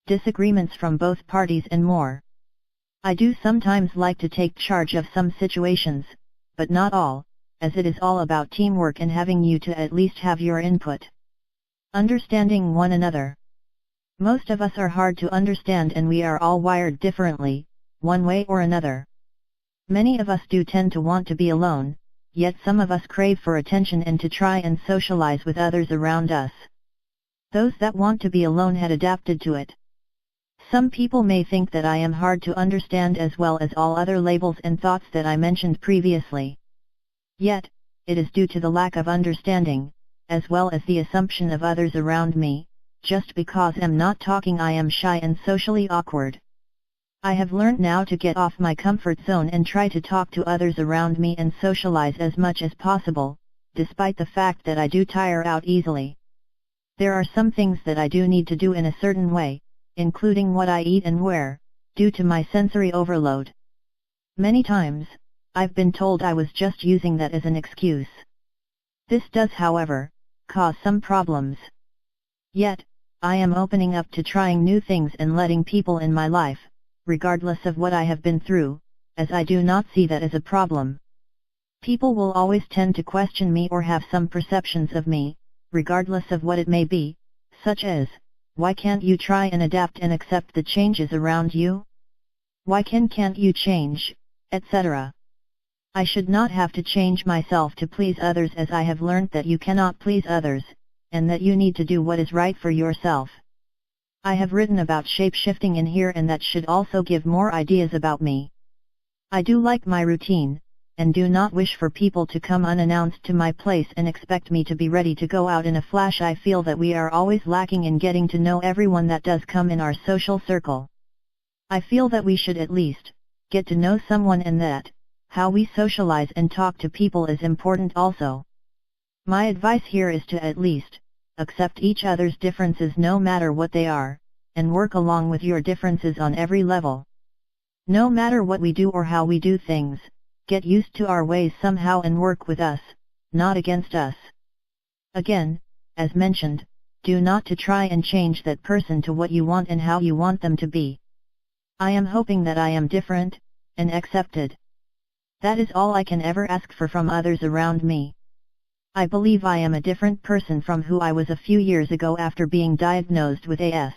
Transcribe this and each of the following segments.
disagreements from both parties and more. I do sometimes like to take charge of some situations, but not all, as it is all about teamwork and having you to at least have your input. Understanding one another. Most of us are hard to understand and we are all wired differently, one way or another. Many of us do tend to want to be alone, yet some of us crave for attention and to try and socialize with others around us. Those that want to be alone had adapted to it. Some people may think that I am hard to understand as well as all other labels and thoughts that I mentioned previously. Yet, it is due to the lack of understanding, as well as the assumption of others around me. Just because I'm not talking I am shy and socially awkward. I have learned now to get off my comfort zone and try to talk to others around me and socialize as much as possible, despite the fact that I do tire out easily. There are some things that I do need to do in a certain way, including what I eat and where, due to my sensory overload. Many times, I've been told I was just using that as an excuse. This does, however, cause some problems. Yet, I am opening up to trying new things and letting people in my life, regardless of what I have been through, as I do not see that as a problem. People will always tend to question me or have some perceptions of me, regardless of what it may be, such as, why can't you try and adapt and accept the changes around you? Why can't you change, etc. I should not have to change myself to please others, as I have learned that you cannot please others, and that you need to do what is right for yourself. I have written about shape-shifting in here, and that should also give more ideas about me. I do like my routine, and do not wish for people to come unannounced to my place and expect me to be ready to go out in a flash. I feel that we are always lacking in getting to know everyone that does come in our social circle. I feel that we should at least get to know someone, and that how we socialize and talk to people is important also. My advice here is to at least accept each other's differences no matter what they are, and work along with your differences on every level. No matter what we do or how we do things, get used to our ways somehow and work with us, not against us. Again, as mentioned, do not to try and change that person to what you want and how you want them to be. I am hoping that I am different, and accepted. That is all I can ever ask for from others around me. I believe I am a different person from who I was a few years ago after being diagnosed with AS.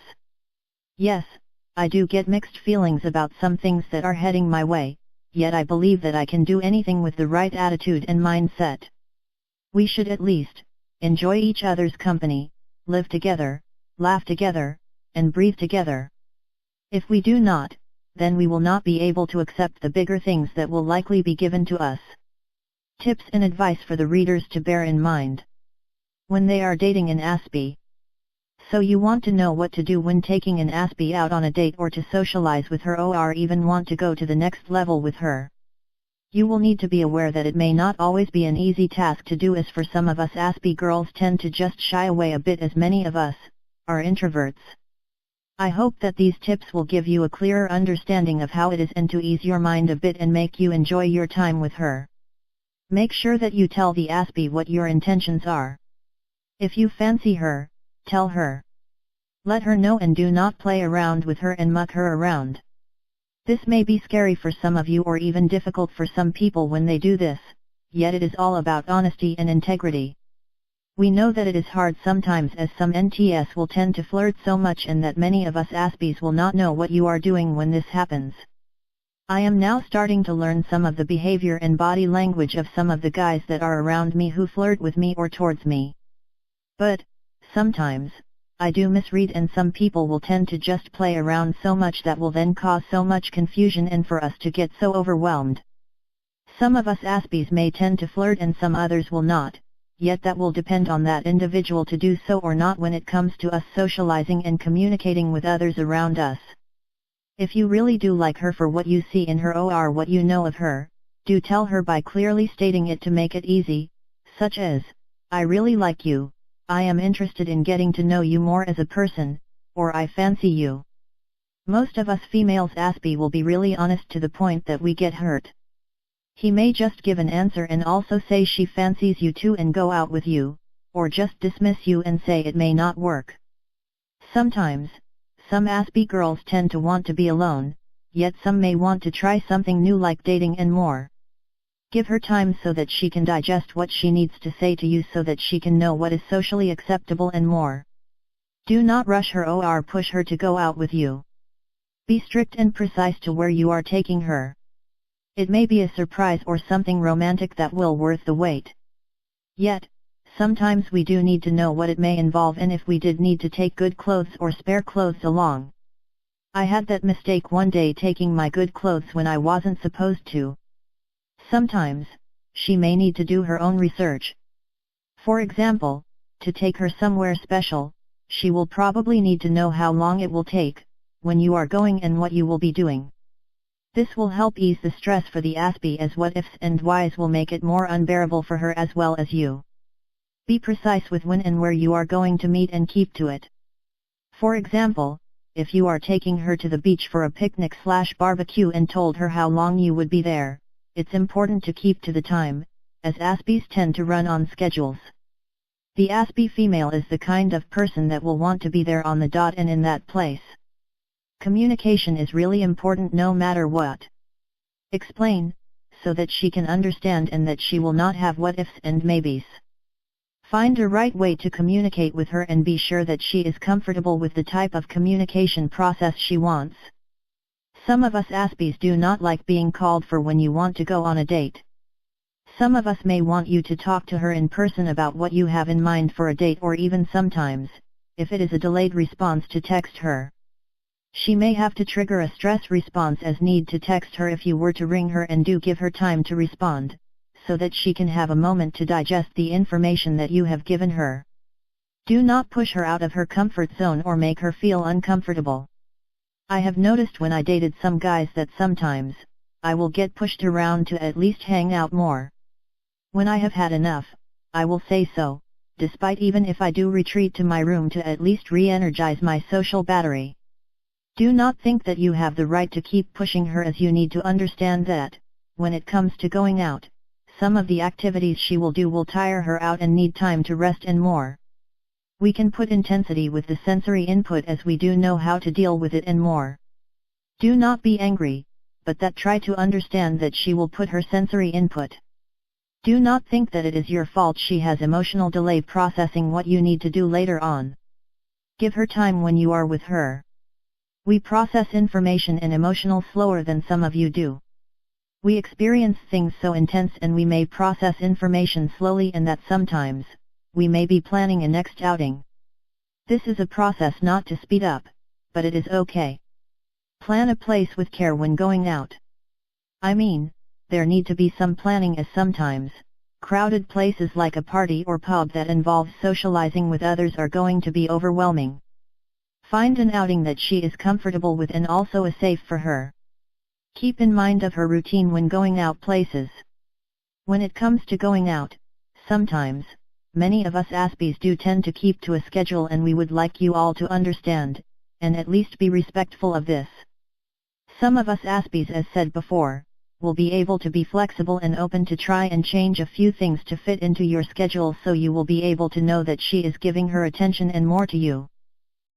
Yes, I do get mixed feelings about some things that are heading my way, yet I believe that I can do anything with the right attitude and mindset. We should at least enjoy each other's company, live together, laugh together, and breathe together. If we do not, then we will not be able to accept the bigger things that will likely be given to us. Tips and advice for the readers to bear in mind when they are dating an Aspie. So you want to know what to do when taking an Aspie out on a date or to socialize with her, or even want to go to the next level with her. You will need to be aware that it may not always be an easy task to do, as for some of us Aspie girls tend to just shy away a bit, as many of us are introverts. I hope that these tips will give you a clearer understanding of how it is, and to ease your mind a bit and make you enjoy your time with her. Make sure that you tell the Aspie what your intentions are. If you fancy her, tell her. Let her know, and do not play around with her and muck her around. This may be scary for some of you, or even difficult for some people when they do this, yet it is all about honesty and integrity. We know that it is hard sometimes, as some NTS will tend to flirt so much, and that many of us Aspies will not know what you are doing when this happens. I am now starting to learn some of the behavior and body language of some of the guys that are around me who flirt with me or towards me. But, sometimes, I do misread, and some people will tend to just play around so much that will then cause so much confusion and for us to get so overwhelmed. Some of us Aspies may tend to flirt and some others will not, yet that will depend on that individual to do so or not when it comes to us socializing and communicating with others around us. If you really do like her for what you see in her or what you know of her, do tell her by clearly stating it to make it easy, such as, I really like you, I am interested in getting to know you more as a person, or I fancy you. Most of us females Aspie will be really honest to the point that we get hurt. He may just give an answer and also say she fancies you too and go out with you, or just dismiss you and say it may not work. Sometimes, Some Aspie girls tend to want to be alone, yet some may want to try something new like dating and more. Give her time so that she can digest what she needs to say to you so that she can know what is socially acceptable and more. Do not rush her or push her to go out with you. Be strict and precise to where you are taking her. It may be a surprise or something romantic that will worth the wait. Yet, sometimes we do need to know what it may involve and if we did need to take good clothes or spare clothes along. I had that mistake one day taking my good clothes when I wasn't supposed to. Sometimes, she may need to do her own research. For example, to take her somewhere special, she will probably need to know how long it will take, when you are going and what you will be doing. This will help ease the stress for the Aspie as what ifs and whys will make it more unbearable for her as well as you. Be precise with when and where you are going to meet and keep to it. For example, if you are taking her to the beach for a picnic/barbecue and told her how long you would be there, it's important to keep to the time, as Aspies tend to run on schedules. The Aspie female is the kind of person that will want to be there on the dot and in that place. Communication is really important no matter what. Explain, so that she can understand and that she will not have what ifs and maybes. Find a right way to communicate with her and be sure that she is comfortable with the type of communication process she wants. Some of us Aspies do not like being called for when you want to go on a date. Some of us may want you to talk to her in person about what you have in mind for a date or even sometimes, if it is a delayed response to text her. She may have to trigger a stress response as need to text her if you were to ring her and do give her time to respond, so that she can have a moment to digest the information that you have given her. Do not push her out of her comfort zone or make her feel uncomfortable. I have noticed when I dated some guys that sometimes, I will get pushed around to at least hang out more. When I have had enough, I will say so, despite even if I do retreat to my room to at least re-energize my social battery. Do not think that you have the right to keep pushing her, as you need to understand that, when it comes to going out, some of the activities she will do will tire her out and need time to rest and more. We can put intensity with the sensory input as we do know how to deal with it and more. Do not be angry, but that try to understand that she will put her sensory input. Do not think that it is your fault she has emotional delay processing what you need to do later on. Give her time when you are with her. We process information and emotional slower than some of you do. We experience things so intense and we may process information slowly, and that sometimes, we may be planning a next outing. This is a process not to speed up, but it is okay. Plan a place with care when going out. I mean, there need to be some planning, as sometimes, crowded places like a party or pub that involves socializing with others are going to be overwhelming. Find an outing that she is comfortable with and also is safe for her. Keep in mind of her routine when going out places. When it comes to going out, sometimes, many of us Aspies do tend to keep to a schedule, and we would like you all to understand, and at least be respectful of this. Some of us Aspies, as said before, will be able to be flexible and open to try and change a few things to fit into your schedule, so you will be able to know that she is giving her attention and more to you.